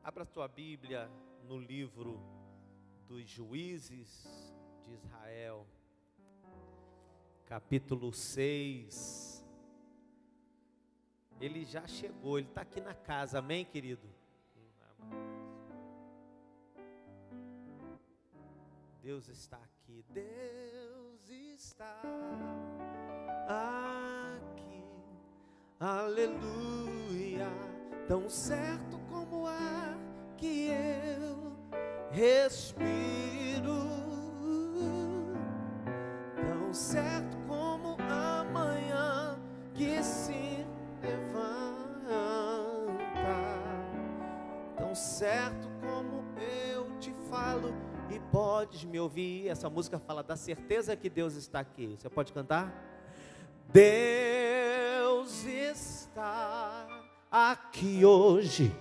Abra sua Bíblia no livro dos Juízes de Israel, capítulo 6. Ele já chegou, ele está aqui na casa, amém, querido? Deus está aqui, Deus está aqui, aleluia, tão certo como o ar que eu respiro, tão certo como a manhã que se levanta, tão certo como eu te falo e podes me ouvir. Essa música fala da certeza que Deus está aqui. Você pode cantar? Deus está aqui hoje,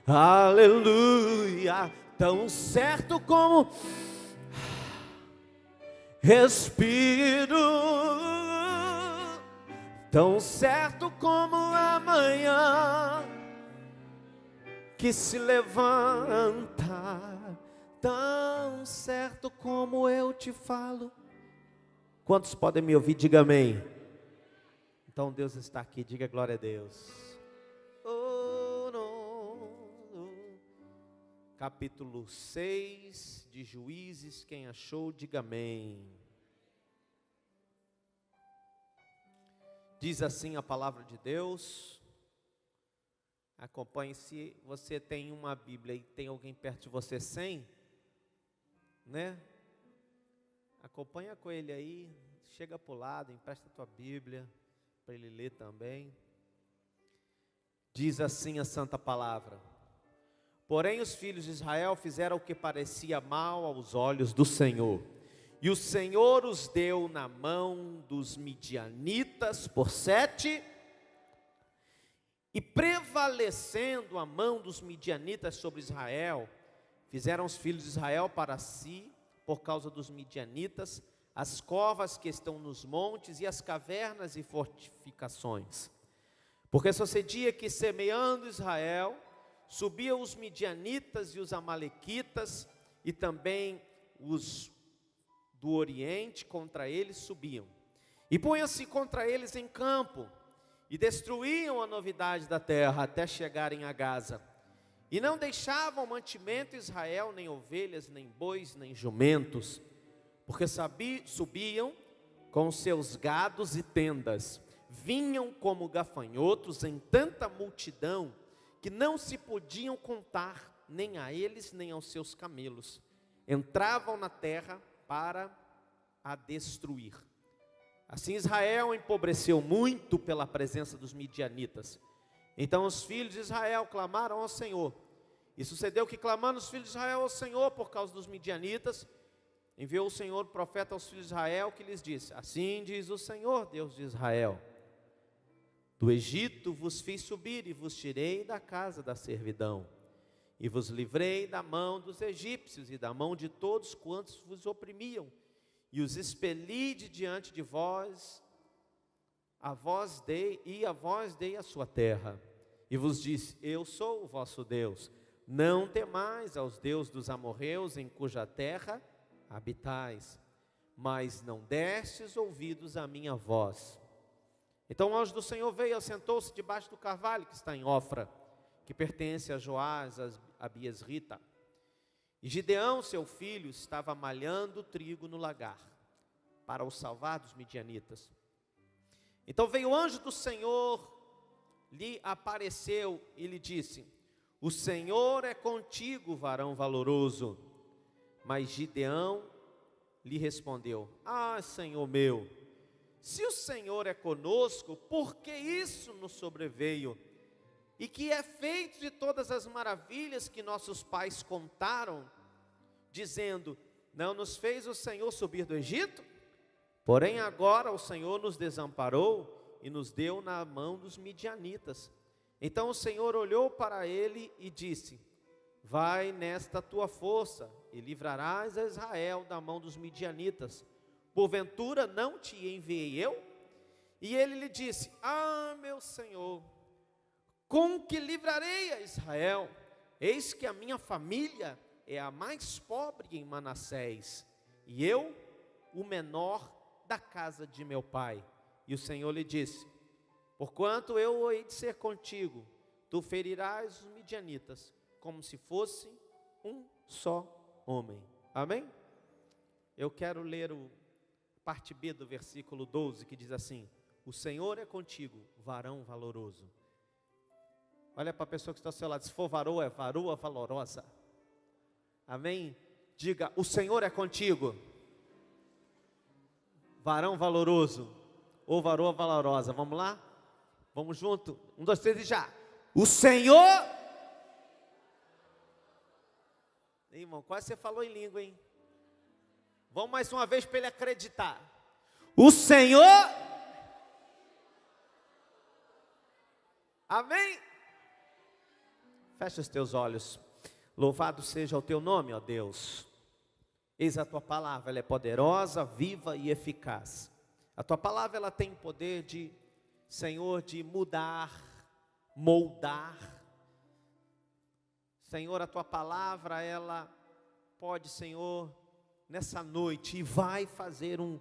aleluia, tão certo como respiro, tão certo como a manhã que se levanta, tão certo como eu te falo. Quantos podem me ouvir? Diga amém. Então Deus está aqui, diga glória a Deus. Capítulo 6 de Juízes, quem achou, diga amém. Diz assim a palavra de Deus. Acompanhe, se você tem uma Bíblia e tem alguém perto de você sem, né? Acompanha com ele aí, chega para o lado, empresta a tua Bíblia para ele ler também. Diz assim a santa palavra: porém os filhos de Israel fizeram o que parecia mal aos olhos do Senhor, e o Senhor os deu na mão dos midianitas por 7, e prevalecendo a mão dos midianitas sobre Israel, fizeram os filhos de Israel para si, por causa dos midianitas, as covas que estão nos montes e as cavernas e fortificações. Porque sucedia que, semeando Israel, subiam os midianitas e os amalequitas, e também os do oriente contra eles subiam, e punham-se contra eles em campo, e destruíam a novidade da terra, até chegarem a Gaza. E não deixavam mantimento Israel, nem ovelhas, nem bois, nem jumentos, porque subiam com seus gados e tendas, vinham como gafanhotos em tanta multidão, que não se podiam contar, nem a eles, nem aos seus camelos. Entravam na terra para a destruir. Assim Israel empobreceu muito pela presença dos midianitas. Então os filhos de Israel clamaram ao Senhor. E sucedeu que, clamando os filhos de Israel ao Senhor por causa dos midianitas, enviou o Senhor o profeta aos filhos de Israel, que lhes disse: assim diz o Senhor, Deus de Israel: do Egito vos fiz subir e vos tirei da casa da servidão, e vos livrei da mão dos egípcios e da mão de todos quantos vos oprimiam, e os expeli de diante de vós, a vós dei a sua terra, e vos disse: eu sou o vosso Deus, não temais aos deuses dos amorreus, em cuja terra habitais, mas não destes ouvidos à minha voz. Então o anjo do Senhor veio e assentou-se debaixo do carvalho que está em Ofra, que pertence a Joás, a Biesrita. E Gideão, seu filho, estava malhando trigo no lagar, para o salvar dos midianitas. Então veio o anjo do Senhor, lhe apareceu e lhe disse: o Senhor é contigo, varão valoroso. Mas Gideão lhe respondeu: ah, Senhor meu, se o Senhor é conosco, por que isso nos sobreveio? E que é feito de todas as maravilhas que nossos pais contaram, dizendo: não nos fez o Senhor subir do Egito? Porém agora o Senhor nos desamparou e nos deu na mão dos midianitas. Então o Senhor olhou para ele e disse: vai nesta tua força e livrarás a Israel da mão dos midianitas. Porventura não te enviei eu? E ele lhe disse: ah, meu Senhor, com que livrarei a Israel? Eis que a minha família é a mais pobre em Manassés, e eu, o menor da casa de meu pai. E o Senhor lhe disse: porquanto eu hei de ser contigo, tu ferirás os midianitas, como se fosse um só homem. Amém? Eu quero ler a parte B do versículo 12, que diz assim: o Senhor é contigo, varão valoroso. Olha para a pessoa que está ao seu lado, se for varoa, é varoa valorosa. Amém? Diga: o Senhor é contigo, varão valoroso, ou varoa valorosa. Vamos lá? Vamos junto? 1, 2, 3 e já. O Senhor... Irmão, quase você falou em língua, hein? Vamos mais uma vez para ele acreditar. O Senhor... Amém? Fecha os teus olhos. Louvado seja o teu nome, ó Deus. Eis a tua palavra, ela é poderosa, viva e eficaz. A tua palavra, ela tem poder de, Senhor, de mudar, moldar. Senhor, a tua palavra, ela pode, Senhor, nessa noite, e vai fazer um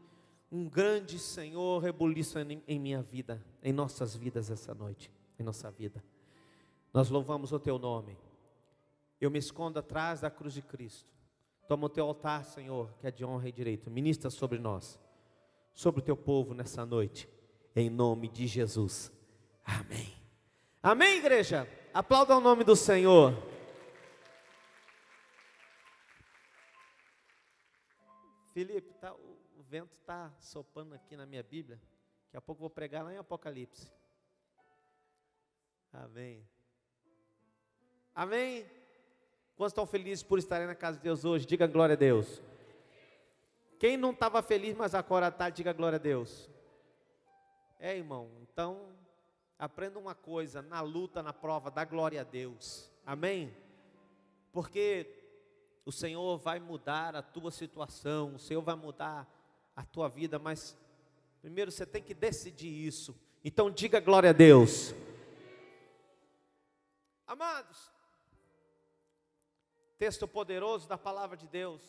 grande, Senhor, rebuliço em minha vida, em nossas vidas essa noite, em nossa vida. Nós louvamos o teu nome. Eu me escondo atrás da cruz de Cristo. Toma o teu altar, Senhor, que é de honra e direito. Ministra sobre nós, sobre o teu povo nessa noite, em nome de Jesus. Amém. Amém, igreja? Aplauda o nome do Senhor. Felipe, o vento está soprando aqui na minha Bíblia. Daqui a pouco eu vou pregar lá em Apocalipse. Amém. Amém? Quantos estão felizes por estarem na casa de Deus hoje? Diga glória a Deus. Quem não estava feliz, mas agora está, diga glória a Deus. Irmão, então, aprenda uma coisa, na luta, na prova, dá glória a Deus. Amém? Porque o Senhor vai mudar a tua situação, o Senhor vai mudar a tua vida, mas primeiro você tem que decidir isso. Então diga glória a Deus. Amados, texto poderoso da palavra de Deus.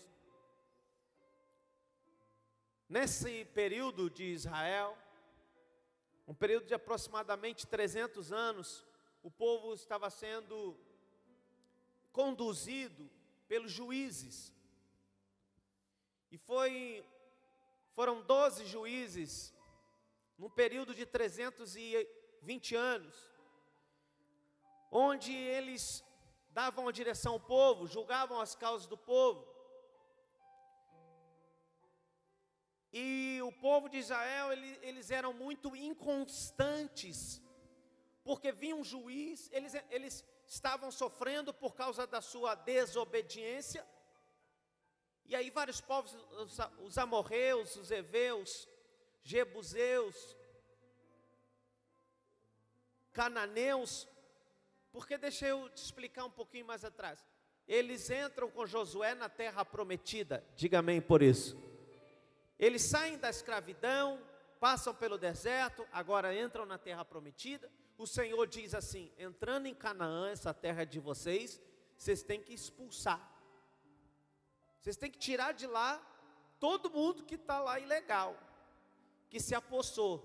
Nesse período de Israel, um período de aproximadamente 300 anos, o povo estava sendo conduzido pelos juízes. E foram 12 juízes, num período de 320 anos, onde eles davam a direção ao povo, julgavam as causas do povo. E o povo de Israel, eles eram muito inconstantes, porque vinha um juiz, eles estavam sofrendo por causa da sua desobediência. E aí vários povos, os amorreus, os heveus, jebuseus, cananeus, porque deixa eu te explicar um pouquinho mais atrás. Eles entram com Josué na terra prometida, diga amém por isso. Eles saem da escravidão, passam pelo deserto, agora entram na terra prometida. O Senhor diz assim: entrando em Canaã, essa terra é de vocês, vocês têm que expulsar. Vocês têm que tirar de lá todo mundo que está lá ilegal, que se apossou.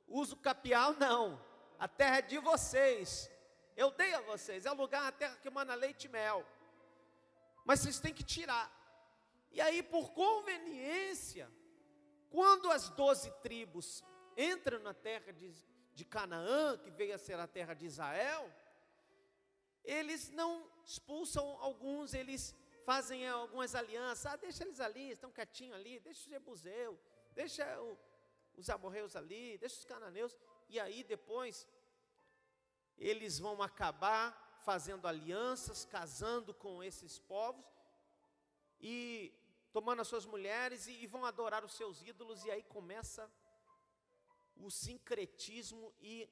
Uso capial não, a terra é de vocês. Eu dei a vocês, é o lugar, a terra que mana leite e mel. Mas vocês têm que tirar. E aí, por conveniência, quando as 12 tribos entram na terra de Canaã, que veio a ser a terra de Israel, eles não expulsam alguns, eles fazem algumas alianças. Deixa eles ali, estão quietinhos ali, deixa o jebuseu, deixa os amorreus ali, deixa os cananeus. E aí depois eles vão acabar fazendo alianças, casando com esses povos e tomando as suas mulheres e vão adorar os seus ídolos. E aí começa o sincretismo e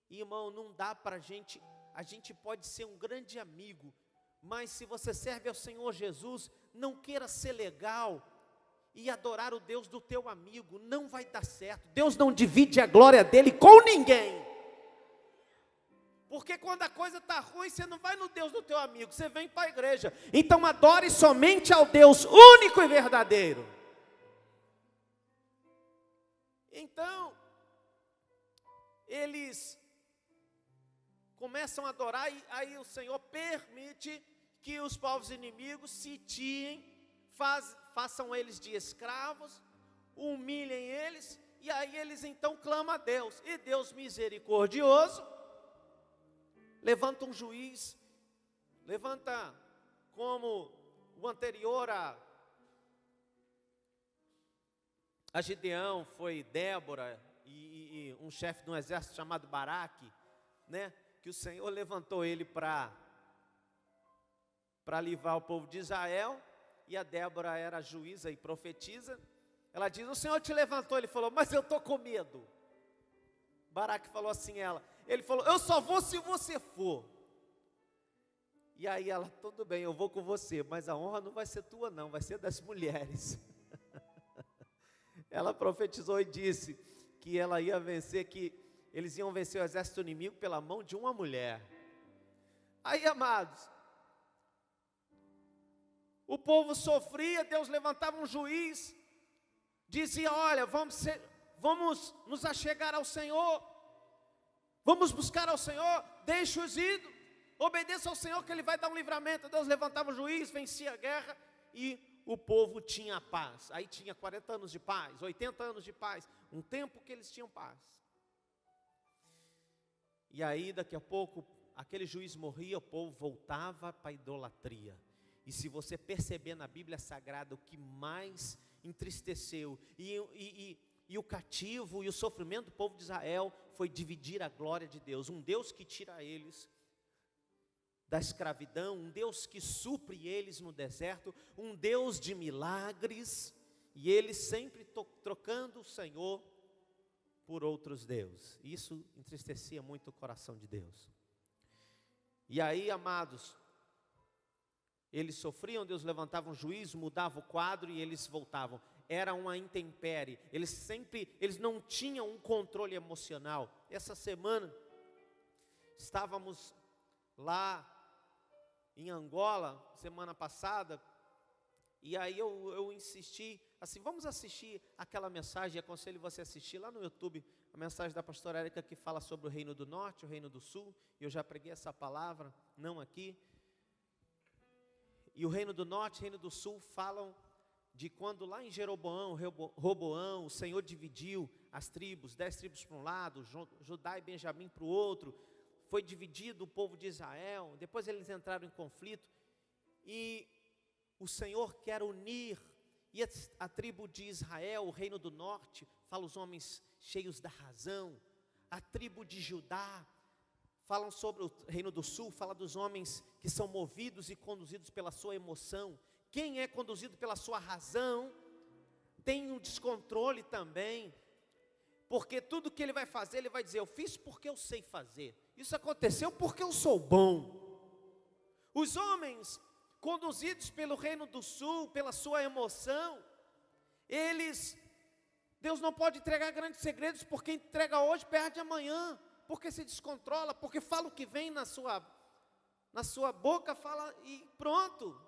irmão, não dá para a gente pode ser um grande amigo, mas se você serve ao Senhor Jesus, não queira ser legal e adorar o Deus do teu amigo, não vai dar certo. Deus não divide a glória dele com ninguém. Porque quando a coisa está ruim, você não vai no Deus do teu amigo, você vem para a igreja. Então adore somente ao Deus único e verdadeiro. Então, eles começam a adorar, e aí o Senhor permite que os povos inimigos sitiem, façam eles de escravos, humilhem eles, e aí eles então clamam a Deus. E Deus misericordioso levanta um juiz, levanta como o anterior a Gideão, foi Débora e um chefe de um exército chamado Baraque, né? Que o Senhor levantou ele para livrar o povo de Israel, e a Débora era juíza e profetiza. Ela diz: o Senhor te levantou. Ele falou: mas eu estou com medo. Baraque falou assim, ele falou: eu só vou se você for. E aí ela: tudo bem, eu vou com você, mas a honra não vai ser tua não, vai ser das mulheres. Ela profetizou e disse que ela ia vencer, que eles iam vencer o exército inimigo pela mão de uma mulher. Aí, amados, o povo sofria, Deus levantava um juiz, dizia: olha, vamos nos achegar ao Senhor, vamos buscar ao Senhor, deixe os ídolos, obedeça ao Senhor que Ele vai dar um livramento. Deus levantava um juiz, vencia a guerra e o povo tinha paz. Aí tinha 40 anos de paz, 80 anos de paz, um tempo que eles tinham paz. E aí daqui a pouco, aquele juiz morria, o povo voltava para a idolatria. E se você perceber na Bíblia Sagrada, o que mais entristeceu e o cativo e o sofrimento do povo de Israel foi dividir a glória de Deus. Um Deus que tira eles da escravidão, um Deus que supre eles no deserto, um Deus de milagres, e eles sempre trocando o Senhor por outros deuses. Isso entristecia muito o coração de Deus. E aí, amados, eles sofriam, Deus levantava um juiz, mudava o quadro e eles voltavam. Era uma intempérie, eles não tinham um controle emocional. Essa semana, estávamos lá em Angola, semana passada, e aí eu insisti, assim, vamos assistir aquela mensagem, aconselho você a assistir lá no YouTube, a mensagem da pastora Érica que fala sobre o Reino do Norte, o Reino do Sul. Eu já preguei essa palavra, não aqui. E o Reino do Norte e o Reino do Sul falam de quando lá em Jeroboão, Roboão, o Senhor dividiu as tribos, 10 tribos para um lado, Judá e Benjamim para o outro. Foi dividido o povo de Israel, depois eles entraram em conflito, e o Senhor quer unir, e a tribo de Israel, o Reino do Norte, fala os homens cheios da razão, a tribo de Judá, falam sobre o Reino do Sul, fala dos homens que são movidos e conduzidos pela sua emoção. Quem é conduzido pela sua razão, tem um descontrole também, porque tudo que ele vai fazer, ele vai dizer: eu fiz porque eu sei fazer, isso aconteceu porque eu sou bom. Os homens conduzidos pelo Reino do Sul, pela sua emoção, Deus não pode entregar grandes segredos, porque entrega hoje, perde amanhã, porque se descontrola, porque fala o que vem na sua boca, fala e pronto,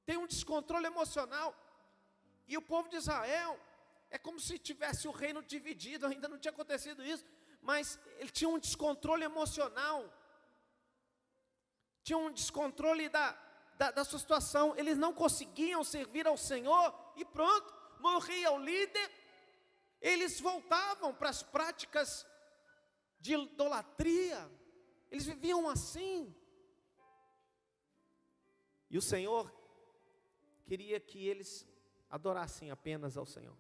tem um descontrole emocional. E o povo de Israel, é como se tivesse o reino dividido, ainda não tinha acontecido isso, mas ele tinha um descontrole emocional, tinha um descontrole da sua situação, eles não conseguiam servir ao Senhor, e pronto, morria o líder, eles voltavam para as práticas de idolatria, eles viviam assim, e o Senhor queria que eles adorassem apenas ao Senhor,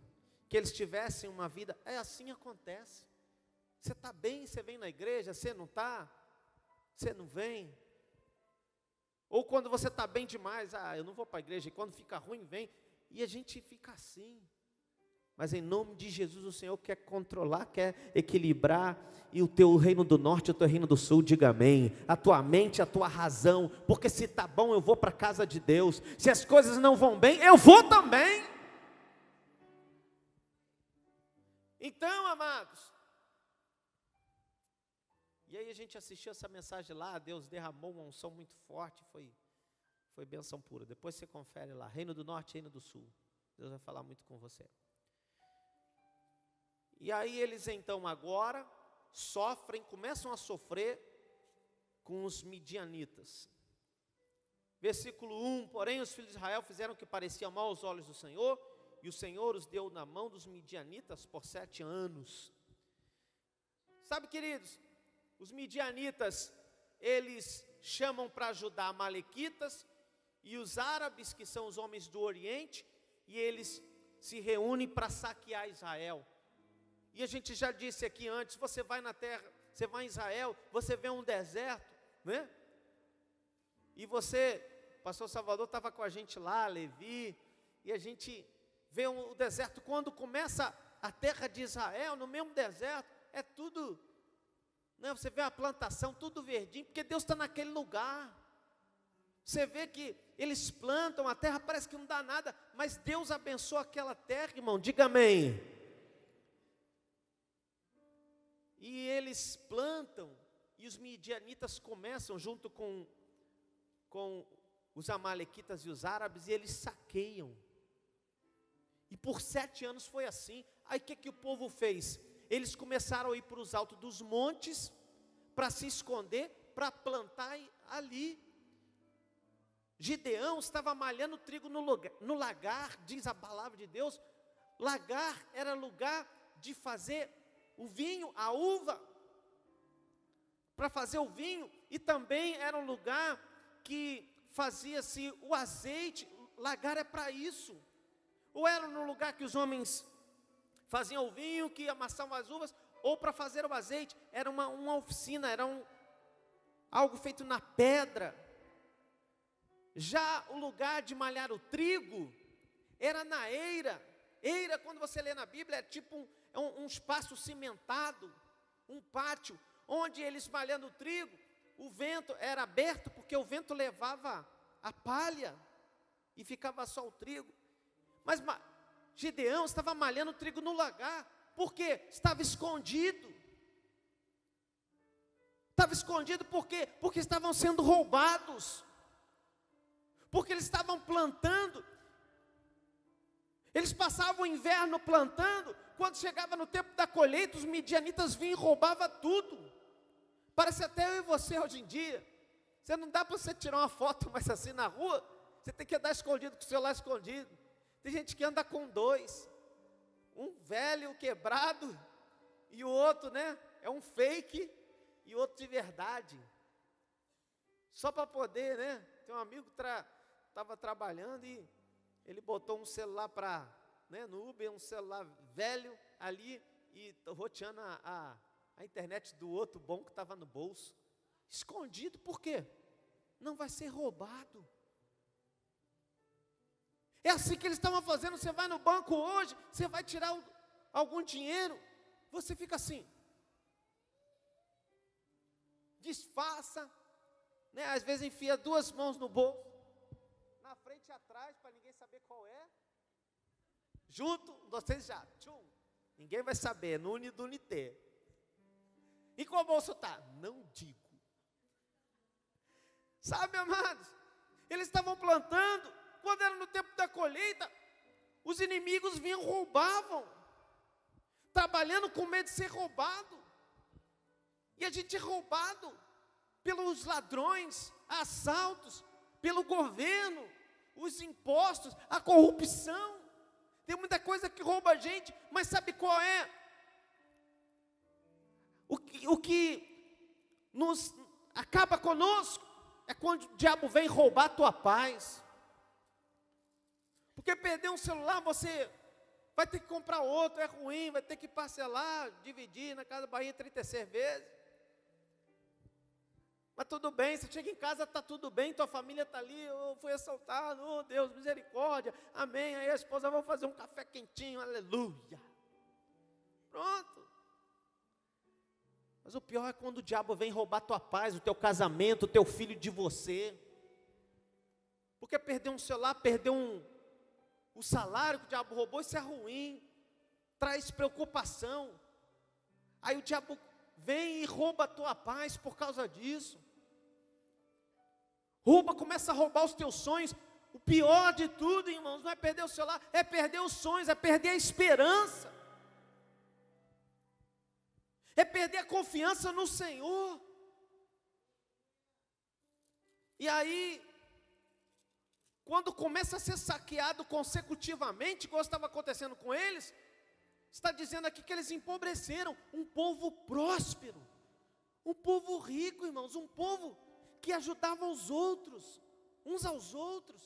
que eles tivessem uma vida, assim acontece, você está bem, você vem na igreja, você não está, você não vem, ou quando você está bem demais, eu não vou para a igreja, e quando fica ruim, vem, e a gente fica assim. Mas em nome de Jesus, o Senhor quer controlar, quer equilibrar, e o teu reino do norte, o teu reino do sul, diga amém. A tua mente, a tua razão, porque se está bom, eu vou para a casa de Deus, se as coisas não vão bem, eu vou também. Então, amados, E aí a gente assistiu essa mensagem lá, Deus derramou uma unção muito forte, foi bênção pura. Depois você confere lá, Reino do Norte, Reino do Sul. Deus vai falar muito com você. E aí eles então agora sofrem, começam a sofrer com os midianitas. Versículo 1, porém os filhos de Israel fizeram o que parecia mal aos olhos do Senhor, e o Senhor os deu na mão dos midianitas por 7 anos. Sabe, queridos, os midianitas, eles chamam para ajudar amalequitas, e os árabes, que são os homens do Oriente, e eles se reúnem para saquear Israel. E a gente já disse aqui antes, você vai na terra, você vai em Israel, você vê um deserto, né? E você, pastor Salvador estava com a gente lá, Levi, e a gente vê o deserto, quando começa a terra de Israel, no mesmo deserto, é tudo, né? Você vê a plantação, tudo verdinho, porque Deus está naquele lugar. Você vê que eles plantam, a terra parece que não dá nada, mas Deus abençoa aquela terra, irmão, diga amém. E eles plantam, e os midianitas começam junto com os amalequitas e os árabes, e eles saqueiam. E por 7 anos foi assim. Aí o que o povo fez? Eles começaram a ir para os altos dos montes, para se esconder, para plantar ali. Gideão estava malhando trigo no lagar, diz a palavra de Deus. Lagar era lugar de fazer o vinho, a uva, para fazer o vinho, e também era um lugar que fazia-se o azeite. Lagar é para isso. Ou era no lugar que os homens faziam o vinho, que amassavam as uvas, ou para fazer o azeite, era uma oficina, era algo feito na pedra. Já o lugar de malhar o trigo, era na eira. Eira, quando você lê na Bíblia, é tipo um espaço cimentado, um pátio, onde eles malhando o trigo, o vento era aberto, porque o vento levava a palha, e ficava só o trigo. Mas Gideão estava malhando o trigo no lagar, porque estava escondido. Estava escondido por quê? Porque estavam sendo roubados. Porque eles estavam plantando. Eles passavam o inverno plantando, quando chegava no tempo da colheita, os midianitas vinham e roubavam tudo. Parece até eu e você hoje em dia. Você não dá para você tirar uma foto mais assim na rua, você tem que andar escondido, com o celular escondido. Tem gente que anda com 2, um velho quebrado, e o outro, né, é um fake, e outro de verdade. Só para poder, né, tem um amigo que estava trabalhando, e ele botou um celular no Uber, um celular velho ali, e roteando a internet do outro bom que estava no bolso, escondido. Por quê? Não vai ser roubado. É assim que eles estavam fazendo. Você vai no banco hoje, você vai tirar algum dinheiro, você fica assim, disfarça, né? Às vezes enfia 2 mãos no bolso, na frente e atrás, para ninguém saber qual é, junto, vocês já, tchum, ninguém vai saber, no unidunité. E qual bolso está? Não digo. Sabe, amados, eles estavam plantando, quando era no tempo da colheita, os inimigos vinham, roubavam, trabalhando com medo de ser roubado, e a gente é roubado pelos ladrões, assaltos, pelo governo, os impostos, a corrupção. Tem muita coisa que rouba a gente, mas sabe qual é? O que nos acaba conosco é quando o diabo vem roubar a tua paz. Porque perder um celular, você vai ter que comprar outro, é ruim, vai ter que parcelar, dividir na casa da Bahia 36 vezes. Mas tudo bem, você chega em casa, está tudo bem, tua família está ali, eu fui assaltado, oh Deus, misericórdia, amém. Aí a esposa vai fazer um café quentinho, aleluia. Pronto. Mas o pior é quando o diabo vem roubar tua paz, o teu casamento, o teu filho de você. Porque perder um celular, perder o salário que o diabo roubou, isso é ruim, traz preocupação. Aí o diabo vem e rouba a tua paz por causa disso. Começa a roubar os teus sonhos. O pior de tudo, irmãos, não é perder o celular, é perder os sonhos, é perder a esperança, é perder a confiança no Senhor. E aí, quando começa a ser saqueado consecutivamente, como estava acontecendo com eles, está dizendo aqui que eles empobreceram. Um povo próspero, um povo rico, irmãos, um povo que ajudava os outros, uns aos outros,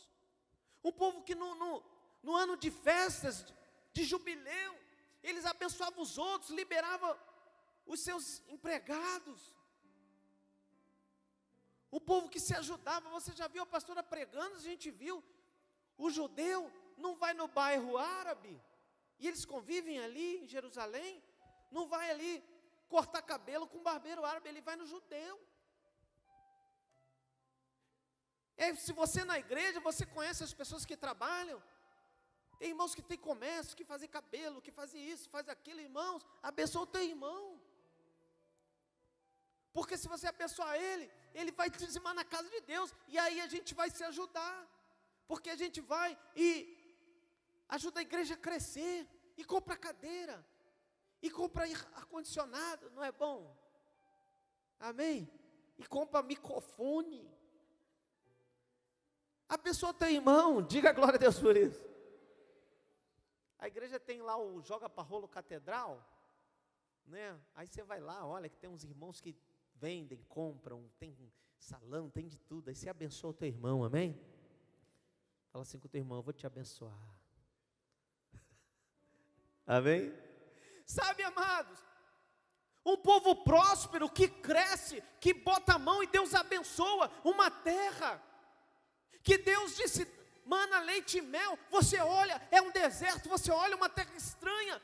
um povo que no ano de festas, de jubileu, eles abençoavam os outros, liberavam os seus empregados, um povo que se ajudava. Você já viu a pastora pregando? A gente viu, o judeu não vai no bairro árabe, e eles convivem ali em Jerusalém, não vai ali cortar cabelo com um barbeiro árabe, ele vai no judeu. Se você na igreja, você conhece as pessoas que trabalham, tem irmãos que tem comércio, que fazem cabelo, que fazem isso, fazem aquilo, irmãos, abençoa o teu irmão, porque se você abençoar ele vai te dizimar na casa de Deus, e aí a gente vai se ajudar, porque a gente vai e ajuda a igreja a crescer, e compra cadeira, e compra ar-condicionado, não é bom? Amém? E compra microfone. Abençoa teu irmão, diga glória a Deus por isso. A igreja tem lá o Joga para Rolo Catedral, né? Aí você vai lá, olha que tem uns irmãos que vendem, compram, tem salão, tem de tudo. Aí você abençoa o teu irmão, amém? Fala assim com o teu irmão: eu vou te abençoar. Amém? Sabe, amados, um povo próspero que cresce, que bota a mão e Deus abençoa, uma terra que Deus disse, mana, leite e mel. Você olha, é um deserto, você olha uma terra estranha,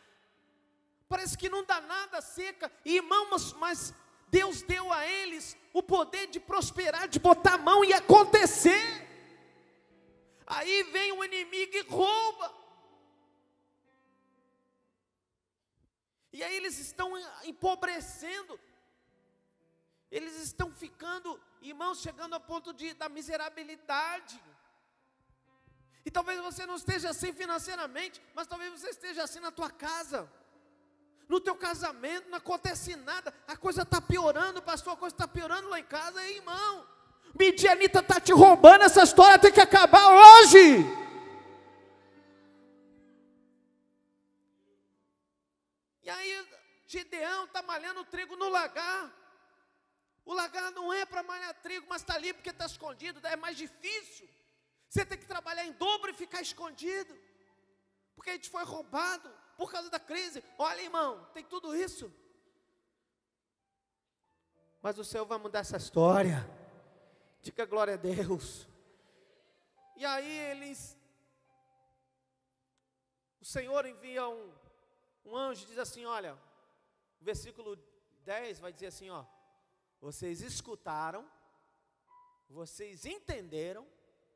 parece que não dá nada, seca, e irmãos, mas Deus deu a eles o poder de prosperar, de botar a mão e acontecer. Aí vem o inimigo e rouba, e aí eles estão empobrecendo, eles estão ficando, irmãos, chegando ao ponto da miserabilidade. E talvez você não esteja assim financeiramente, mas talvez você esteja assim na tua casa, no teu casamento, não acontece nada, a coisa está piorando, pastor, a coisa está piorando lá em casa. Aí, irmão, Midianita está te roubando, essa história tem que acabar hoje. E aí, Gideão está malhando trigo no lagar. O lagar não é para malhar trigo, mas está ali porque está escondido, é mais difícil. Você tem que trabalhar em dobro e ficar escondido, porque a gente foi roubado por causa da crise. Olha, irmão, tem tudo isso, mas o Senhor vai mudar essa história. Diga glória a Deus. E aí o Senhor envia um anjo e diz assim, olha, o versículo 10 vai dizer assim, ó: vocês escutaram, vocês entenderam,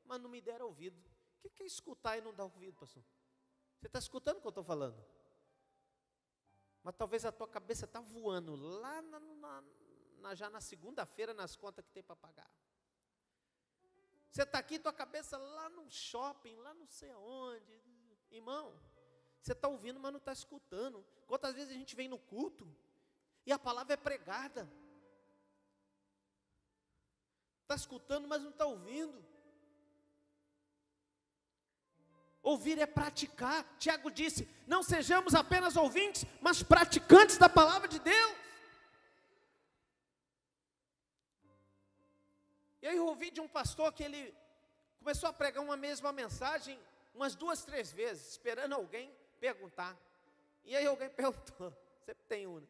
mas não me deram ouvido. O que é escutar e não dar ouvido, pastor? Você está escutando o que eu estou falando? Mas talvez a tua cabeça está voando lá já na segunda-feira nas contas que tem para pagar. Você está aqui, tua cabeça lá no shopping, lá não sei aonde. Irmão, você está ouvindo, mas não está escutando. Quantas vezes a gente vem no culto e a palavra é pregada, está escutando, mas não está ouvindo. Ouvir é praticar. Tiago disse, não sejamos apenas ouvintes, mas praticantes da palavra de Deus. E aí eu ouvi de um pastor que ele começou a pregar uma mesma mensagem umas 2, 3 vezes, esperando alguém perguntar. E aí alguém perguntou, sempre tem um, né?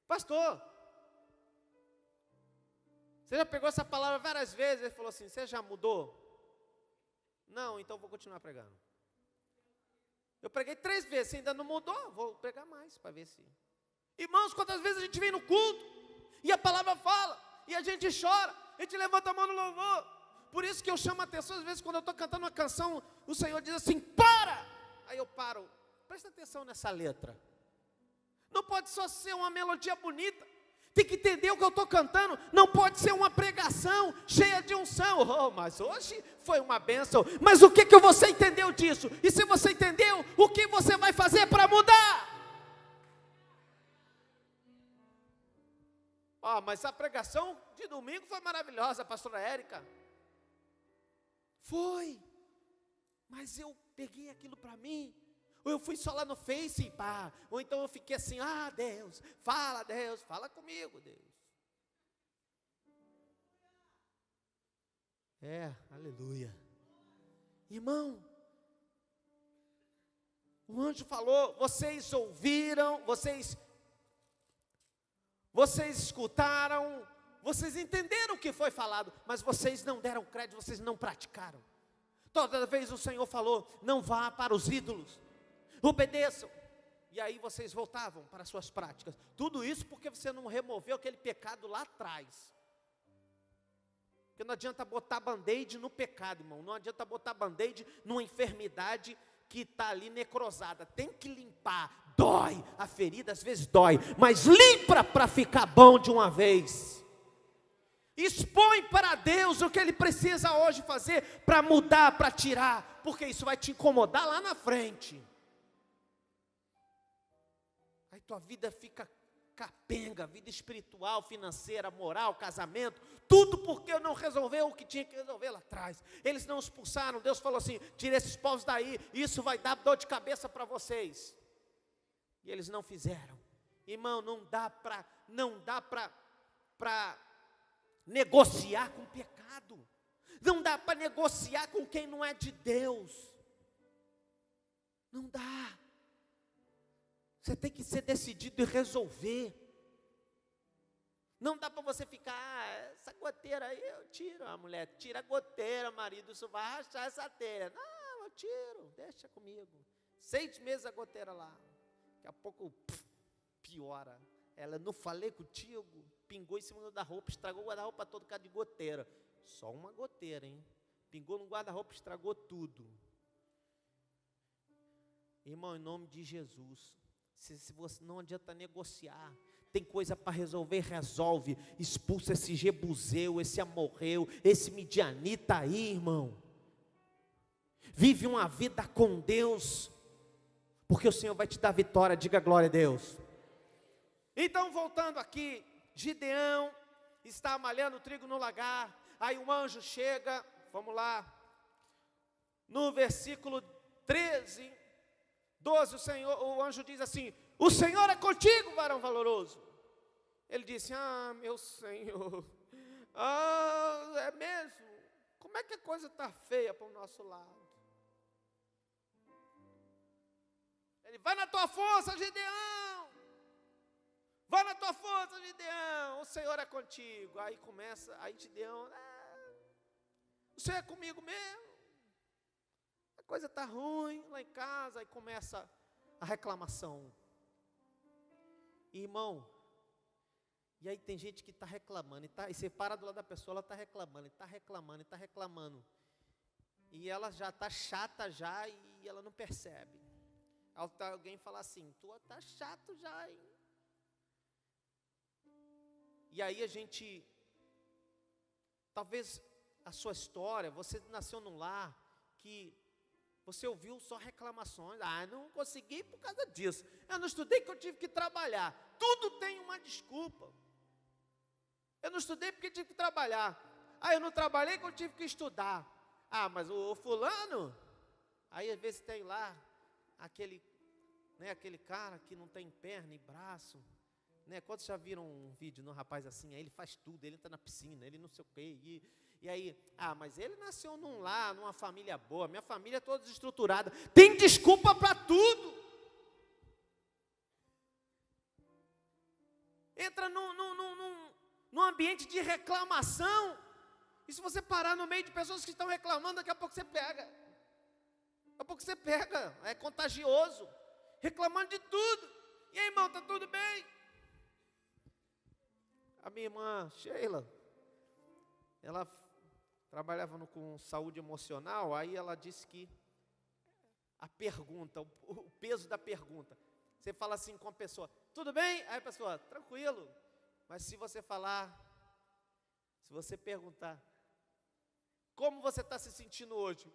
Pastor, você já pegou essa palavra várias vezes? Ele falou assim, você já mudou? Não, então vou continuar pregando. Eu preguei 3 vezes, se ainda não mudou, vou pregar mais para ver se... Irmãos, quantas vezes a gente vem no culto e a palavra fala, e a gente chora, a gente levanta a mão no louvor. Por isso que eu chamo a atenção, às vezes quando eu estou cantando uma canção, o Senhor diz assim, para! Aí eu paro, presta atenção nessa letra. Não pode só ser uma melodia bonita, Tem que entender o que eu estou cantando. Não pode ser uma pregação cheia de unção. Oh, mas hoje foi uma bênção. Mas o que você entendeu disso? E se você entendeu, o que você vai fazer para mudar? Oh, mas a pregação de domingo foi maravilhosa, pastora Érica. Foi. Mas eu peguei aquilo para mim. Ou eu fui só lá no Face e pá. Ou então eu fiquei assim, Deus, fala comigo, Deus. Aleluia. Irmão, o anjo falou, vocês ouviram, vocês escutaram, vocês entenderam o que foi falado, mas vocês não deram crédito, vocês não praticaram. Toda vez o Senhor falou, não vá para os ídolos, obedeçam. E aí vocês voltavam para as suas práticas. Tudo isso porque você não removeu aquele pecado lá atrás. Porque não adianta botar band-aid no pecado, irmão. Não adianta botar band-aid numa enfermidade que está ali necrosada. Tem que limpar. Dói. A ferida às vezes dói. Mas limpa para ficar bom de uma vez. Expõe para Deus o que Ele precisa hoje fazer para mudar, para tirar. Porque isso vai te incomodar lá na frente. Aí tua vida fica capenga, vida espiritual, financeira, moral, casamento, tudo porque não resolveu o que tinha que resolver lá atrás. Eles não expulsaram, Deus falou assim, tira esses povos daí, isso vai dar dor de cabeça para vocês. E eles não fizeram. Irmão, não dá para negociar com o pecado. Não dá para negociar com quem não é de Deus. Não dá. Você tem que ser decidido e resolver. Não dá para você ficar, essa goteira aí eu tiro. A mulher tira a goteira, marido, isso vai rachar essa telha. Não, eu tiro, deixa comigo. 6 meses a goteira lá. Daqui a pouco piora. Ela, não falei contigo, pingou em cima da roupa, estragou o guarda-roupa todo por causa de goteira. Só uma goteira, hein? Pingou no guarda-roupa, estragou tudo. Irmão, em nome de Jesus, se você não adianta negociar, tem coisa para resolver, resolve. Expulsa esse jebuseu, esse amorreu, esse midianita aí, irmão. Vive uma vida com Deus, porque o Senhor vai te dar vitória. Diga glória a Deus. Então, voltando aqui, Gideão está malhando trigo no lagar. Aí um anjo chega, vamos lá, no versículo 13, 12, o anjo diz assim, o Senhor é contigo, varão valoroso. Ele disse, meu Senhor, é mesmo? Como é que a coisa está feia para o nosso lado? Ele, vai na tua força, Gideão. Vai na tua força, Gideão, o Senhor é contigo. Aí começa, aí Gideão, o Senhor é comigo mesmo. A coisa está ruim lá em casa. Aí começa a reclamação. Irmão, e aí tem gente que está reclamando, e você para do lado da pessoa, ela está reclamando, e está reclamando. E ela já está chata já, e ela não percebe. Aí alguém fala assim, tu está chato já, hein? E aí a gente, talvez a sua história, você nasceu num lar que você ouviu só reclamações. Não consegui por causa disso. Eu não estudei porque eu tive que trabalhar. Tudo tem uma desculpa. Eu não estudei porque tive que trabalhar. Eu não trabalhei porque eu tive que estudar. Mas o fulano, aí às vezes tem lá aquele cara que não tem perna e braço. Quantos já viram um vídeo de um rapaz assim? Aí ele faz tudo, ele entra na piscina, ele não sei o quê. E aí, mas ele nasceu num lar, numa família boa, minha família é toda desestruturada. Tem desculpa para tudo. Entra num ambiente de reclamação. E se você parar no meio de pessoas que estão reclamando, daqui a pouco você pega. É contagioso. Reclamando de tudo. E aí, irmão, está tudo bem? A minha irmã Sheila, ela trabalhava com saúde emocional. Aí ela disse que a pergunta, o peso da pergunta, você fala assim com a pessoa, tudo bem? Aí a pessoa, tranquilo. Mas se você falar, se você perguntar, como você está se sentindo hoje?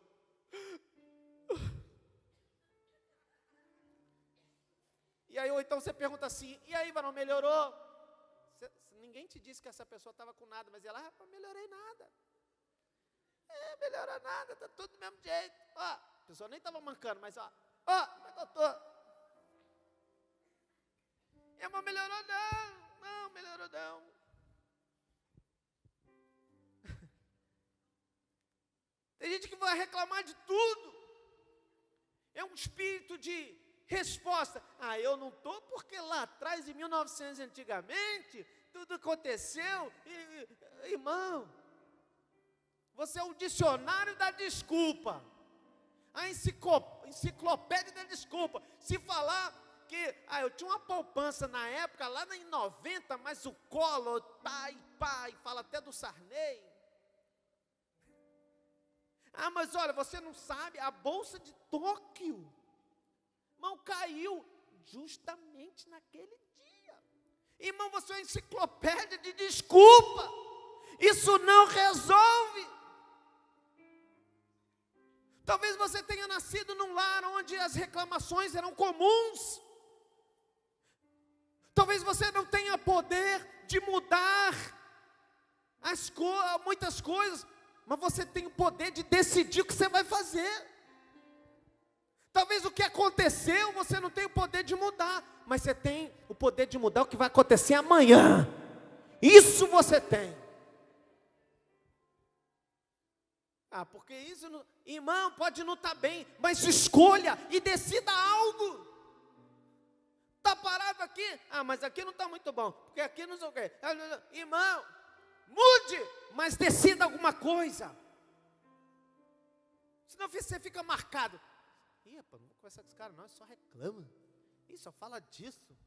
E aí, ou então você pergunta assim, e aí, varão, melhorou? Ninguém te disse que essa pessoa estava com nada, mas ela, não melhorei nada. Melhorou nada, está tudo do mesmo jeito. Ó, a pessoa nem estava mancando, mas ó, como é que eu estou? Irmão, melhorou não, melhorou não. Tem gente que vai reclamar de tudo. É um espírito de resposta. Eu não estou porque lá atrás, em 1900 antigamente, tudo aconteceu. Irmão, você é o dicionário da desculpa. A enciclopédia da desculpa. Se falar que eu tinha uma poupança na época, lá em 90, mas o Collor, e fala até do Sarney. Mas olha, você não sabe, a Bolsa de Tóquio, irmão, caiu justamente naquele dia. Irmão, você é uma enciclopédia de desculpa. Isso não resolve. Talvez você tenha nascido num lar onde as reclamações eram comuns. Talvez você não tenha poder de mudar muitas coisas, mas você tem o poder de decidir o que você vai fazer. Talvez o que aconteceu, você não tem o poder de mudar, mas você tem o poder de mudar o que vai acontecer amanhã. Isso você tem. Porque isso, irmão, pode não estar bem, mas escolha e decida algo. Está parado aqui? Mas aqui não está muito bom, porque aqui não sei o quê. Irmão, mude, mas decida alguma coisa. Senão você fica marcado. Não vou conversar com esse cara não, ele só reclama. Só fala disso.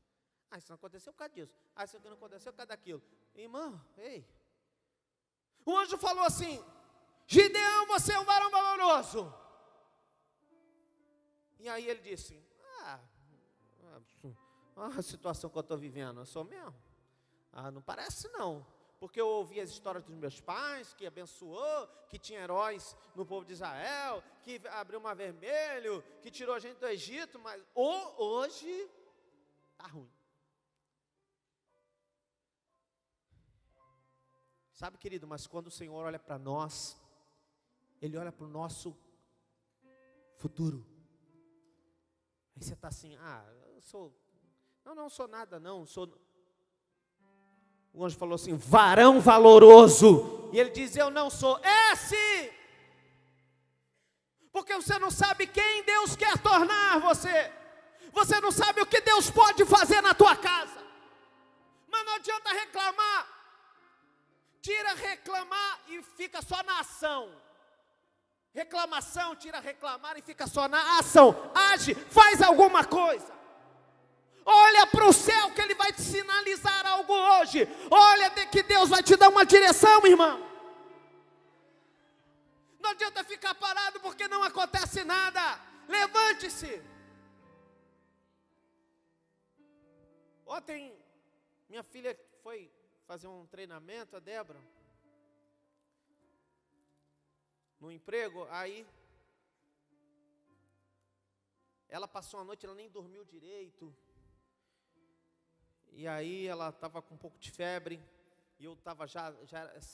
Isso não aconteceu por causa disso. Isso aqui não aconteceu por causa daquilo. Irmão, o anjo falou assim: Gideão, você é um varão valoroso. E aí ele disse: a situação que eu estou vivendo, eu sou mesmo? Não parece não, porque eu ouvi as histórias dos meus pais, que abençoou, que tinha heróis no povo de Israel, que abriu o mar vermelho, que tirou a gente do Egito, mas hoje está ruim. Sabe, querido, mas quando o Senhor olha para nós, Ele olha para o nosso futuro. Aí você está assim, eu sou... Não sou nada não, O anjo falou assim, varão valoroso. E ele diz, eu não sou esse. Porque você não sabe quem Deus quer tornar você. Você não sabe o que Deus pode fazer na tua casa. Mas não adianta reclamar. Tira reclamar e fica só na ação. Reclamação, tira reclamar e fica só na ação. Age, faz alguma coisa. Olha para o céu que Ele vai te sinalizar algo hoje. Olha que Deus vai te dar uma direção, irmão. Não adianta ficar parado porque não acontece nada. Levante-se. Ontem, minha filha foi fazer um treinamento, a Débora, no emprego, aí ela passou a noite, ela nem dormiu direito. E aí ela estava com um pouco de febre, e eu estava já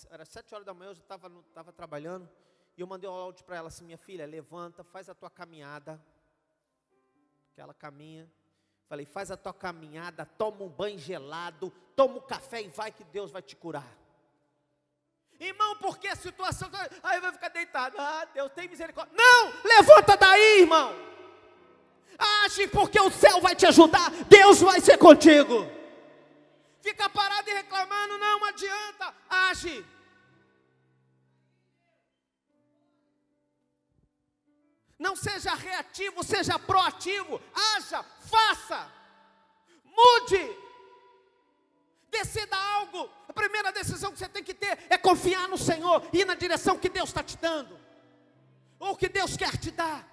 era 7 horas da manhã, eu já estava trabalhando, e eu mandei um áudio para ela assim, minha filha, levanta, faz a tua caminhada, que ela caminha, falei, faz a tua caminhada, toma um banho gelado, toma um café e vai que Deus vai te curar. Irmão, porque a situação, aí vai ficar deitado, Deus tem misericórdia, não, levanta daí, irmão, age porque o céu vai te ajudar, Deus vai ser contigo. Fica parado e reclamando, não adianta, age. Não seja reativo, seja proativo, haja, faça, mude, decida algo. A primeira decisão que você tem que ter é confiar no Senhor, ir na direção que Deus está te dando, ou que Deus quer te dar.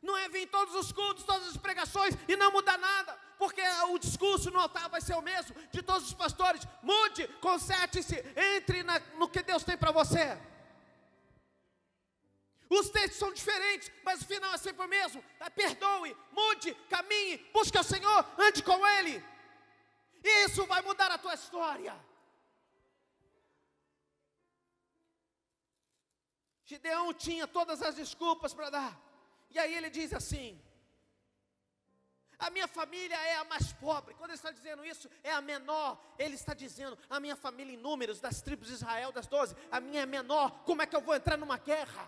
Não é vir em todos os cultos, todas as pregações e não mudar nada. porque o discurso no altar vai ser o mesmo de todos os pastores. Mude, conserte-se, entre no que Deus tem para você. Os textos são diferentes, mas o final é sempre o mesmo. Perdoe, mude, caminhe, busque o Senhor, ande com Ele. E isso vai mudar a tua história. Gideão tinha todas as desculpas para dar. E aí ele diz assim: a minha família é a mais pobre. Quando ele está dizendo isso, é a menor. Ele está dizendo, a minha família em números, das tribos de Israel, das 12, a minha é menor. Como é que eu vou entrar numa guerra?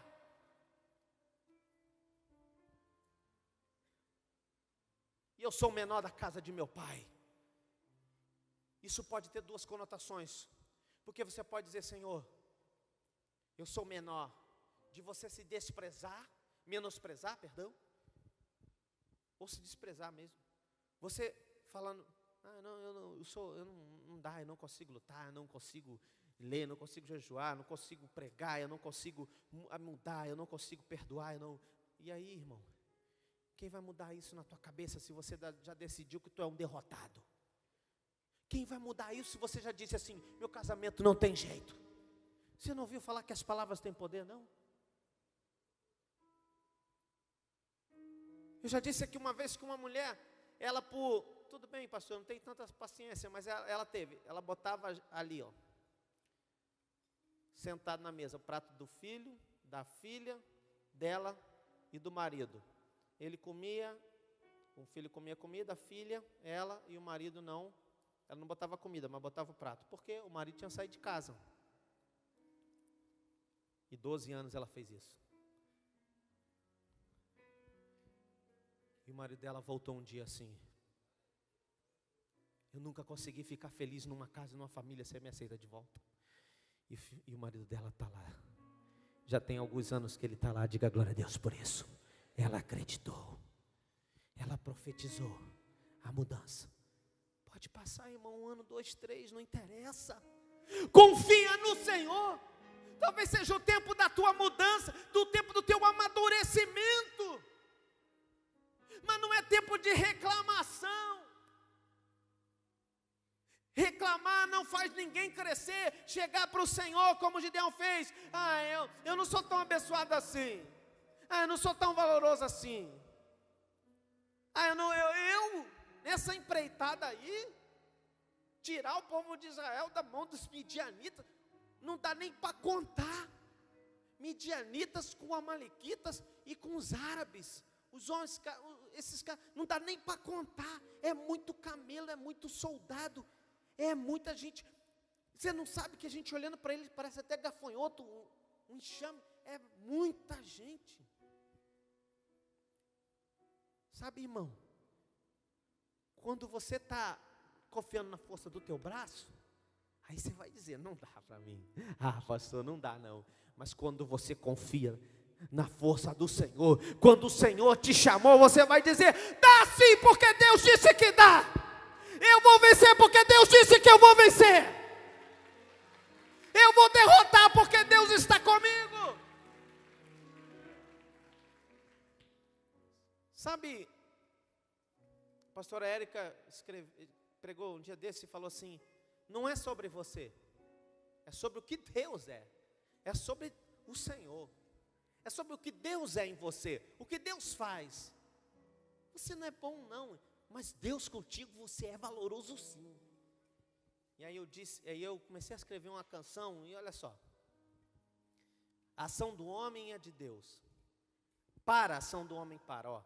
E eu sou o menor da casa de meu pai. Isso pode ter duas conotações. Porque você pode dizer, Senhor, eu sou menor. De você se desprezar, menosprezar, perdão. Ou se desprezar mesmo. Você falando, não dá, eu não consigo lutar, eu não consigo ler, eu não consigo jejuar, eu não consigo pregar, eu não consigo mudar, eu não consigo perdoar, E aí, irmão, quem vai mudar isso na tua cabeça se você já decidiu que tu é um derrotado? Quem vai mudar isso se você já disse assim, meu casamento não tem jeito? Você não ouviu falar que as palavras têm poder, não? Eu já disse aqui uma vez que uma mulher, tudo bem, pastor, não tem tanta paciência, mas ela botava ali, sentado na mesa, o prato do filho, da filha, dela e do marido. Ele comia, o filho comia comida, a filha, ela e o marido não. Ela não botava comida, mas botava o prato, porque o marido tinha saído de casa. E 12 anos ela fez isso. E o marido dela voltou um dia assim: eu nunca consegui ficar feliz numa casa, numa família, você me aceita de volta. E o marido dela está lá. Já tem alguns anos que ele está lá, diga glória a Deus por isso. Ela acreditou. Ela profetizou a mudança. Pode passar, irmão, 1 ano, 2, 3, não interessa. Confia no Senhor. Talvez seja o tempo da tua mudança, do tempo do teu amadurecimento. Mas não é tempo de reclamação. Reclamar não faz ninguém crescer. Chegar para o Senhor como Gideão fez. Eu não sou tão abençoado assim. Eu não sou tão valoroso assim. Nessa empreitada aí, tirar o povo de Israel da mão dos midianitas, não dá nem para contar. Midianitas com amalequitas e com os árabes. Os homens, esses caras, não dá nem para contar. É muito camelo, é muito soldado, é muita gente. Você não sabe que a gente olhando para eles parece até gafanhoto, um enxame. É muita gente. Sabe, irmão, quando você está confiando na força do teu braço, aí você vai dizer, não dá para mim. Pastor, não dá não. Mas quando você confia na força do Senhor, quando o Senhor te chamou, você vai dizer, dá sim, porque Deus disse que dá. Eu vou vencer porque Deus disse que eu vou vencer. Eu vou derrotar porque Deus está comigo. Sabe, a pastora Érica pregou um dia desse e falou assim, não é sobre você, é sobre o que Deus é sobre o Senhor. É sobre o que Deus é em você, o que Deus faz. Você não é bom não, mas Deus contigo, você é valoroso sim. E aí eu comecei a escrever uma canção, e olha só. A ação do homem é de Deus. Para a ação do homem para,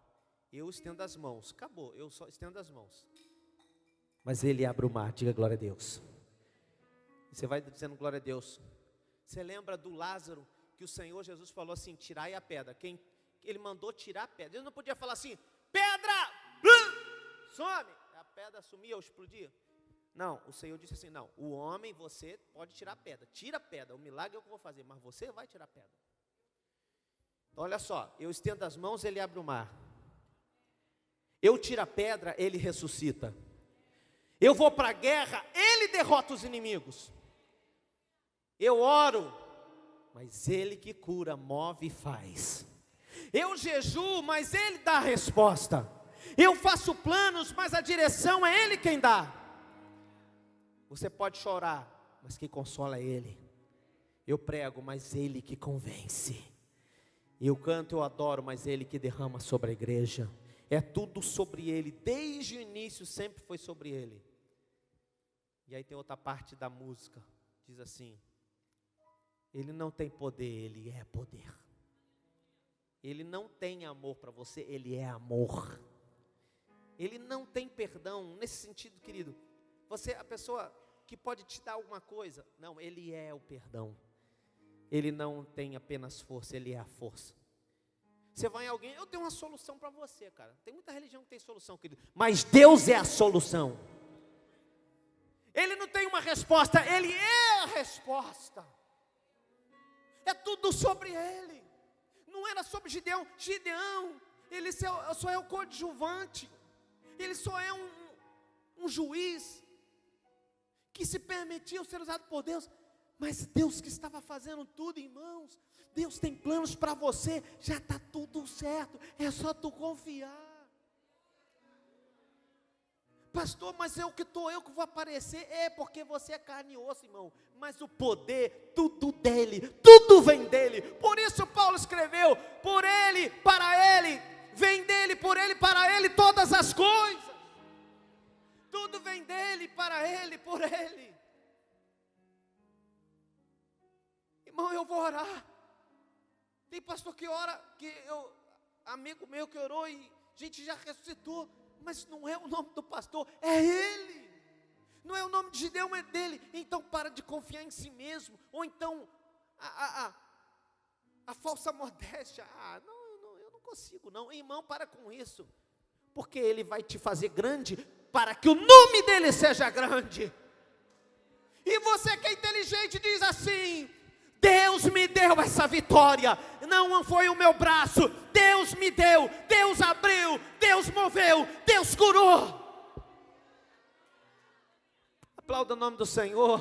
eu estendo as mãos, acabou, eu só estendo as mãos. Mas Ele abre o mar, diga glória a Deus. E você vai dizendo glória a Deus. Você lembra do Lázaro, que o Senhor Jesus falou assim, tirai a pedra. Ele mandou tirar a pedra. Ele não podia falar assim, pedra, some. A pedra sumia ou explodia. Não, o Senhor disse assim, não, o homem, você pode tirar a pedra. Tira a pedra, o milagre é o que eu vou fazer, mas você vai tirar a pedra. Então, olha só, eu estendo as mãos, Ele abre o mar. Eu tiro a pedra, Ele ressuscita. Eu vou para a guerra, Ele derrota os inimigos. Eu oro, mas Ele que cura, move e faz. Eu jejuo, mas Ele dá a resposta. Eu faço planos, mas a direção é Ele quem dá. Você pode chorar, mas quem consola é Ele. Eu prego, mas Ele que convence. Eu canto, eu adoro, mas Ele que derrama sobre a igreja. É tudo sobre Ele, desde o início sempre foi sobre Ele. E aí tem outra parte da música, diz assim: Ele não tem poder, Ele é poder. Ele não tem amor para você, Ele é amor. Ele não tem perdão, nesse sentido, querido. Você é a pessoa que pode te dar alguma coisa. Não, Ele é o perdão. Ele não tem apenas força, Ele é a força. Você vai em alguém, eu tenho uma solução para você, cara. Tem muita religião que tem solução, querido. Mas Deus é a solução. Ele não tem uma resposta, Ele é a resposta. É tudo sobre Ele. Não era sobre Gideão. Gideão, ele só é o coadjuvante. Ele só é um juiz que se permitiu ser usado por Deus. Mas Deus que estava fazendo tudo, irmãos. Deus tem planos para você. Já está tudo certo. É só tu confiar. Pastor, mas eu que vou aparecer. É porque você é carne e osso, irmão. Mas o poder, tudo dele, tudo vem dele. Por isso Paulo escreveu: por ele, para ele, vem dele, por ele, para ele, todas as coisas. Tudo vem dele, para ele, por ele. Irmão, eu vou orar. Tem pastor que ora, amigo meu que orou e a gente já ressuscitou. Mas não é o nome do pastor, é ele. Não é o nome de Gideão, é dele. Então para de confiar em si mesmo. Ou então a falsa modéstia. Eu não consigo não. Irmão, para com isso. Porque ele vai te fazer grande, para que o nome dele seja grande. E você que é inteligente diz assim: Deus me deu essa vitória, não foi o meu braço, Deus me deu, Deus abriu, Deus moveu, Deus curou. Aplauda o nome do Senhor.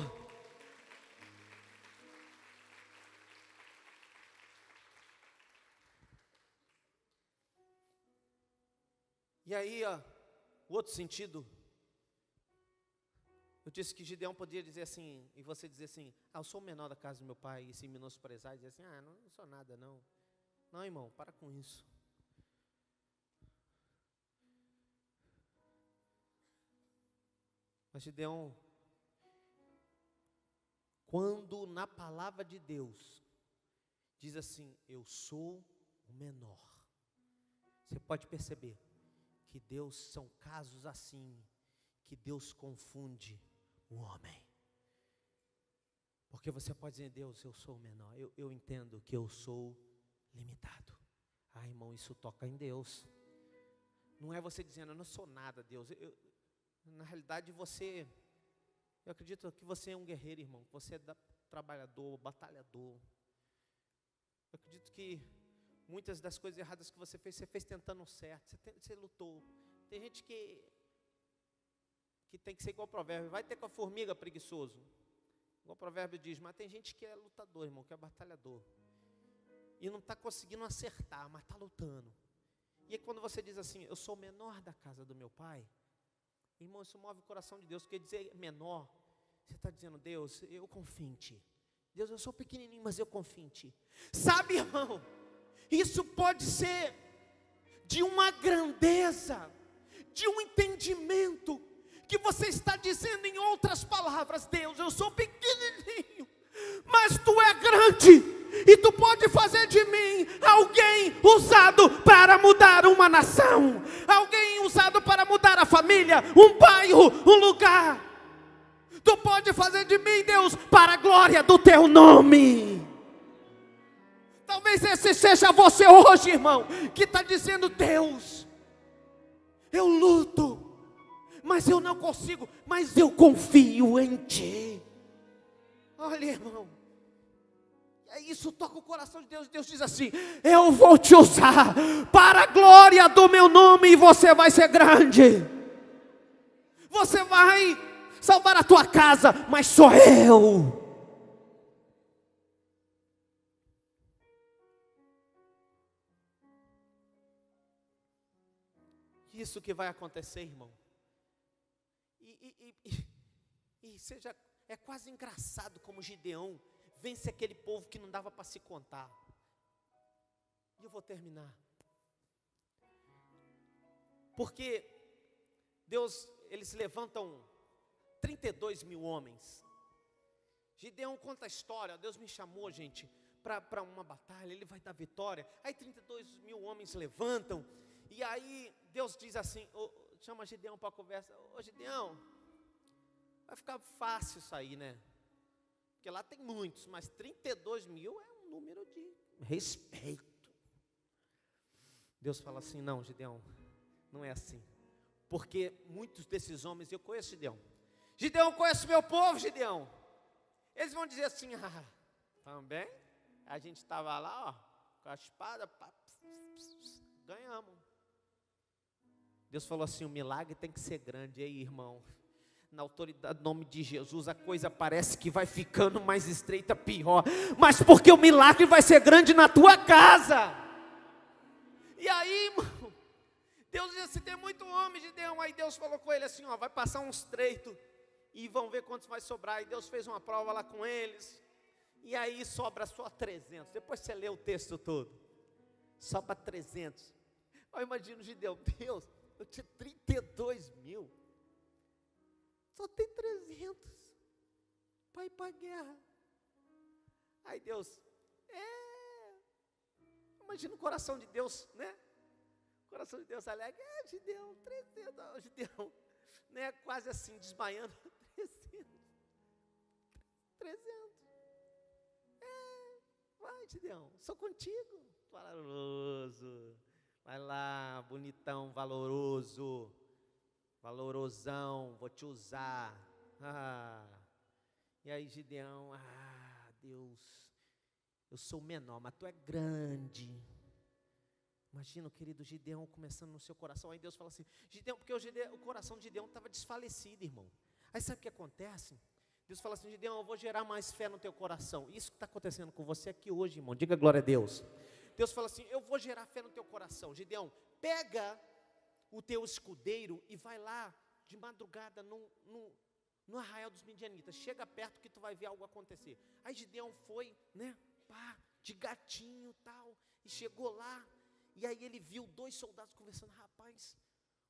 E aí, o outro sentido, eu disse que Gideão podia dizer assim, e você dizer assim: eu sou o menor da casa do meu pai, e se menosprezar e dizer assim: não sou nada não. Não, irmão, para com isso. Mas Gideão, quando na palavra de Deus diz assim: eu sou o menor, você pode perceber que Deus, são casos assim, que Deus confunde o homem. Porque você pode dizer: Deus, eu sou o menor, eu entendo que eu sou limitado. Irmão, isso toca em Deus. Não é você dizendo: eu não sou nada, Deus. Na realidade eu acredito que você é um guerreiro, irmão. Você é trabalhador, batalhador. Eu acredito que muitas das coisas erradas que você fez tentando o certo. Você lutou. Tem gente que tem que ser igual o provérbio: vai ter com a formiga, preguiçoso. Igual o provérbio diz. Mas tem gente que é lutador, irmão, que é batalhador, e não está conseguindo acertar, mas está lutando. E aí quando você diz assim: eu sou o menor da casa do meu pai, irmão, isso move o coração de Deus. Porque dizer menor, você está dizendo: Deus, eu confio em Ti. Deus, eu sou pequenininho, mas eu confio em Ti. Sabe, irmão, isso pode ser de uma grandeza, de um entendimento, que você está dizendo em outras palavras: Deus, eu sou pequenininho, mas Tu é grande, e Tu pode fazer de mim alguém usado para mudar uma nação, alguém usado para mudar a família, um bairro, um lugar. Tu pode fazer de mim, Deus, para a glória do Teu nome. Talvez esse seja você hoje, irmão, que está dizendo: Deus, eu luto, mas eu não consigo, mas eu confio em Ti. Olha, irmão, isso toca o coração de Deus. Deus diz assim: eu vou te usar para a glória do meu nome, e você vai ser grande. Você vai salvar a tua casa, mas sou eu. isso que vai acontecer, irmão. E seja, é quase engraçado como Gideão vence aquele povo que não dava para se contar. E eu vou terminar. Porque Deus, eles levantam 32 mil homens. Gideão conta a história, Deus me chamou, gente, para uma batalha, Ele vai dar vitória. Aí 32 mil homens levantam, e aí Deus diz assim, chama Gideão para a conversa, Gideão, vai ficar fácil isso aí, né? Porque lá tem muitos, mas 32 mil é um número de respeito. Deus fala assim, não, Gideão, não é assim. Porque muitos desses homens, eu conheço Gideão. Gideão, conhece meu povo, Gideão. Eles vão dizer assim, também, a gente estava lá, com a espada, ganhamos. Deus falou assim, o milagre tem que ser grande. E aí, irmão, na autoridade do nome de Jesus, a coisa parece que vai ficando mais estreita, pior. Mas porque o milagre vai ser grande na tua casa. E aí, irmão, Deus disse assim, tem muito homem, Gideão. Aí Deus falou com ele assim, vai passar uns treitos e vão ver quantos vai sobrar. E Deus fez uma prova lá com eles. E aí sobra só 300. Depois você lê o texto todo. Sobra 300. Eu imagino Gideão, Deus, eu tinha 32 mil. Só tem 300 para ir para a guerra. Aí Deus, imagina o coração de Deus, né? O coração de Deus alegre, Gideão, 300, Gideão, né? Quase assim, desmaiando, 300, vai Gideão, sou contigo, valoroso, vai lá, bonitão, valoroso, valorosão, vou te usar. E aí Gideão, Deus, eu sou menor, mas tu é grande. Imagina o querido Gideão começando no seu coração. Aí Deus fala assim, Gideão, porque o coração de Gideão estava desfalecido, irmão. Aí sabe o que acontece? Deus fala assim, Gideão, eu vou gerar mais fé no teu coração. Isso que está acontecendo com você aqui hoje, irmão, diga glória a Deus. Deus fala assim, eu vou gerar fé no teu coração. Gideão, pega o teu escudeiro e vai lá de madrugada no arraial dos midianitas. Chega perto que tu vai ver algo acontecer. Aí Gideão foi, né, de gatinho e tal, e chegou lá, e aí ele viu 2 soldados conversando, rapaz,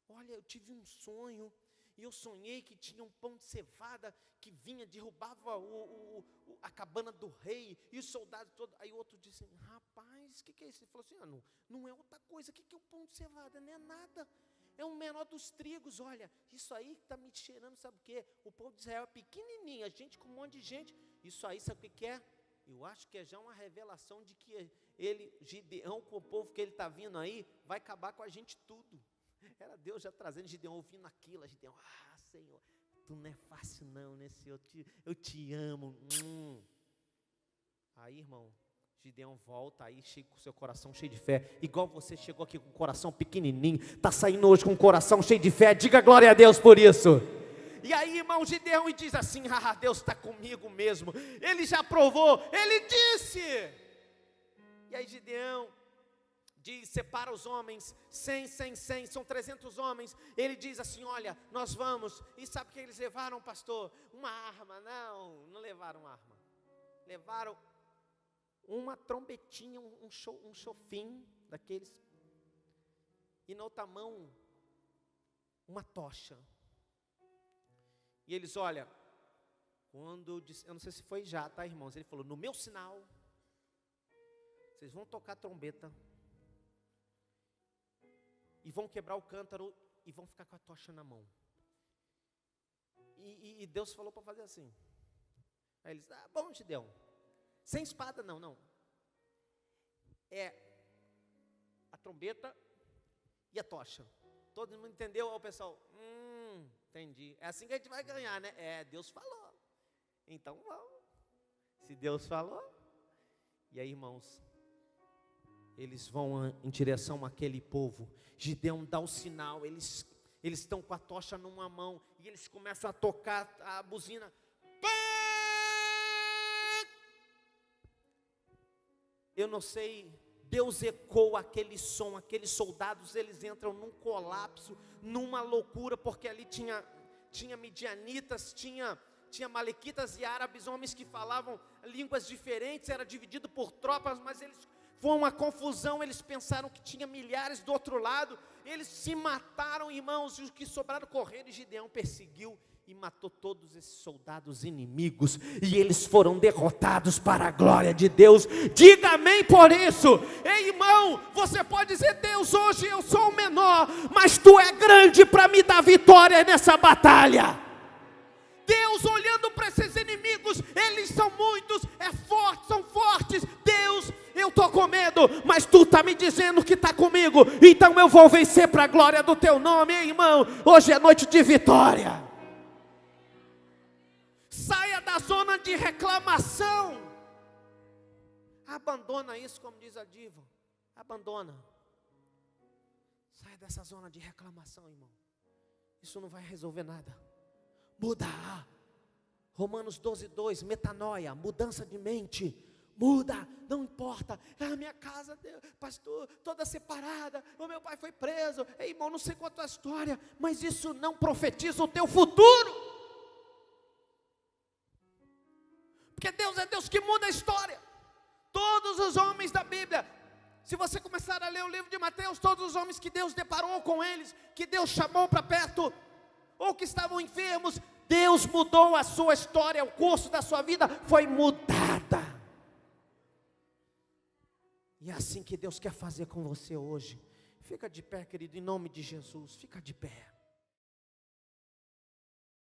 olha, eu tive um sonho, e eu sonhei que tinha um pão de cevada, que vinha, derrubava a cabana do rei, e os soldados todos, aí o outro disse, rapaz, o que é isso? Ele falou assim, não é outra coisa, o que é o pão de cevada? Não é nada, é o menor dos trigos, olha, isso aí está me cheirando, sabe o que? O povo de Israel é pequenininho, a gente com um monte de gente, isso aí sabe o que é? Eu acho que é já uma revelação de que ele, Gideão, com o povo que ele está vindo aí, vai acabar com a gente tudo. Era Deus já trazendo Gideão, ouvindo aquilo, Gideão, Senhor, tu não é fácil não, né, Senhor, eu te amo. Aí, irmão, Gideão volta aí, chega com o seu coração cheio de fé, igual você chegou aqui com o coração pequenininho, está saindo hoje com o coração cheio de fé, diga glória a Deus por isso. E aí, irmão, Gideão diz assim, Deus está comigo mesmo, Ele já provou, Ele disse. E aí Gideão diz, separa os homens, 100, são 300 homens, ele diz assim, olha, nós vamos, e sabe o que eles levaram, pastor? Uma arma, não levaram arma, levaram uma trombetinha, um chofim daqueles, e na outra mão, uma tocha. E eles, olha, quando eu disse, eu não sei se foi já, tá, irmãos? Ele falou, no meu sinal, vocês vão tocar trombeta, e vão quebrar o cântaro, e vão ficar com a tocha na mão. E Deus falou para fazer assim. Aí eles, bom, Gideão, sem espada não. É a trombeta e a tocha. Todo mundo entendeu? Aí o pessoal, entendi. É assim que a gente vai ganhar, né? Deus falou. Então vamos. Se Deus falou. E aí, irmãos, eles vão em direção àquele povo. Gideão dá o sinal. Eles estão com a tocha numa mão. E eles começam a tocar a buzina. Eu não sei Deus ecoa aquele som, aqueles soldados, eles entram num colapso, numa loucura, porque ali tinha midianitas, tinha malequitas e árabes, homens que falavam línguas diferentes, era dividido por tropas, mas foi uma confusão, eles pensaram que tinha milhares do outro lado, eles se mataram, irmãos, e os que sobraram correram, e Gideão perseguiu e matou todos esses soldados inimigos, e eles foram derrotados para a glória de Deus. Diga amém por isso. Ei, irmão, você pode dizer: Deus, hoje eu sou o menor, mas tu é grande para me dar vitória nessa batalha. Deus, olhando para esses inimigos, eles são muitos, são fortes. Deus, eu estou com medo, mas tu está me dizendo que está comigo, então eu vou vencer para a glória do teu nome. Ei, irmão, hoje é noite de vitória. Saia da zona de reclamação. Abandona isso, como diz a diva. Abandona. Saia dessa zona de reclamação, irmão. Isso não vai resolver nada. Muda. Romanos 12:2, metanoia, mudança de mente. Muda, não importa. A minha casa, pastor, toda separada. O meu pai foi preso. Ei, irmão, não sei qual é a tua história, mas isso não profetiza o teu futuro. Porque Deus é Deus que muda a história. Todos os homens da Bíblia, se você começar a ler o livro de Mateus, todos os homens que Deus deparou com eles, que Deus chamou para perto, ou que estavam enfermos, Deus mudou a sua história, o curso da sua vida foi mudada. E é assim que Deus quer fazer com você hoje. Fica de pé, querido, em nome de Jesus, fica de pé.